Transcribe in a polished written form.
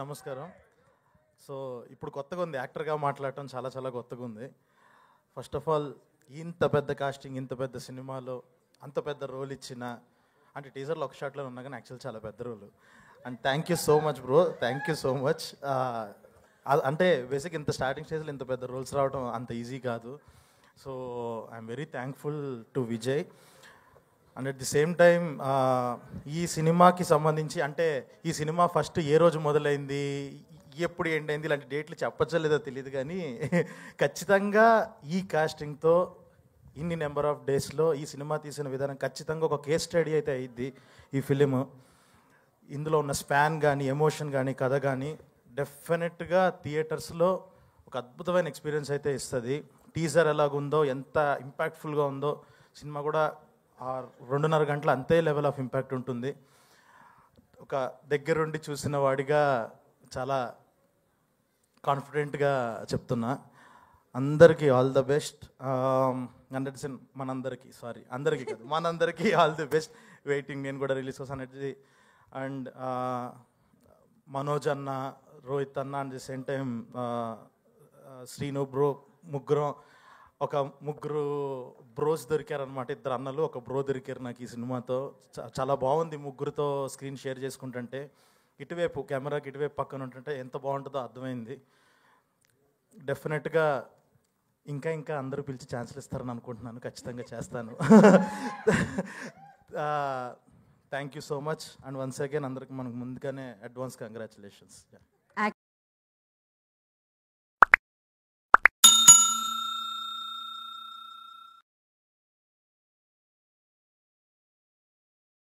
నమస్కారం. సో ఇప్పుడు కొత్తగా ఉంది, యాక్టర్గా మాట్లాడటం చాలా చాలా కొత్తగా ఉంది. ఫస్ట్ ఆఫ్ ఆల్ ఇంత పెద్ద కాస్టింగ్, ఇంత పెద్ద సినిమాలో అంత పెద్ద రోల్ ఇచ్చిన, అంటే టీజర్లో ఒక షాట్లో ఉన్నా కానీ యాక్చువల్ చాలా పెద్ద role. And thank you so much bro, thank you so much. అంటే బేసిక్ ఇంత స్టార్టింగ్ స్టేజ్లో ఇంత పెద్ద రోల్స్ రావడం అంత ఈజీ కాదు. So I'm very thankful to Vijay. And at the same time ఈ సినిమాకి సంబంధించి, అంటే ఈ సినిమా ఫస్ట్ ఏ రోజు మొదలైంది, ఎప్పుడు ఎండ్ అయింది, ఇలాంటి డేట్లు చెప్పచ్చో లేదో తెలియదు, కానీ ఖచ్చితంగా ఈ కాస్టింగ్తో ఇన్ని నెంబర్ ఆఫ్ డేస్లో ఈ సినిమా తీసిన విధానం ఖచ్చితంగా ఒక కేస్ స్టడీ అయితే అయ్యిద్ది ఈ ఫిలిం. ఇందులో ఉన్న స్పాన్ కానీ, ఎమోషన్ కానీ, కథ కానీ డెఫినెట్గా థియేటర్స్లో ఒక అద్భుతమైన ఎక్స్పీరియన్స్ అయితే ఇస్తుంది. టీజర్ ఎలాగుందో, ఎంత ఇంపాక్ట్ఫుల్గా ఉందో, సినిమా కూడా 2.5 గంటలు అంతే లెవెల్ ఆఫ్ ఇంపాక్ట్ ఉంటుంది. ఒక దగ్గరుండి చూసిన వాడిగా చాలా కాన్ఫిడెంట్గా చెప్తున్నా. అందరికీ ఆల్ ద బెస్ట్. 100% అందరికీ కాదు, మనందరికీ ఆల్ ది బెస్ట్. వెయిటింగ్, నేను కూడా రిలీజ్ కోసం అనేది. అండ్ మనోజ్ అన్న, రోహిత్ అన్న, and the same time Srinu bro, ముగ్గురు బ్రోస్ దొరికారనమాట. 2 అన్నలు, ఒక బ్రో దొరికారు నాకు ఈ సినిమాతో. చాలా బాగుంది ముగ్గురుతో స్క్రీన్ షేర్ చేసుకుంటుంటే. ఇటువైపు కెమెరాకి ఇటువైపు పక్కన ఉంటుంటే ఎంత బాగుంటుందో అర్థమైంది. డెఫినెట్గా ఇంకా అందరూ పిలిచి ఛాన్సులు ఇస్తారని అనుకుంటున్నాను, ఖచ్చితంగా చేస్తాను. Thank you so much. And once again అందరికి మనకు ముందుగానే అడ్వాన్స్ కంగ్రాచులేషన్స్.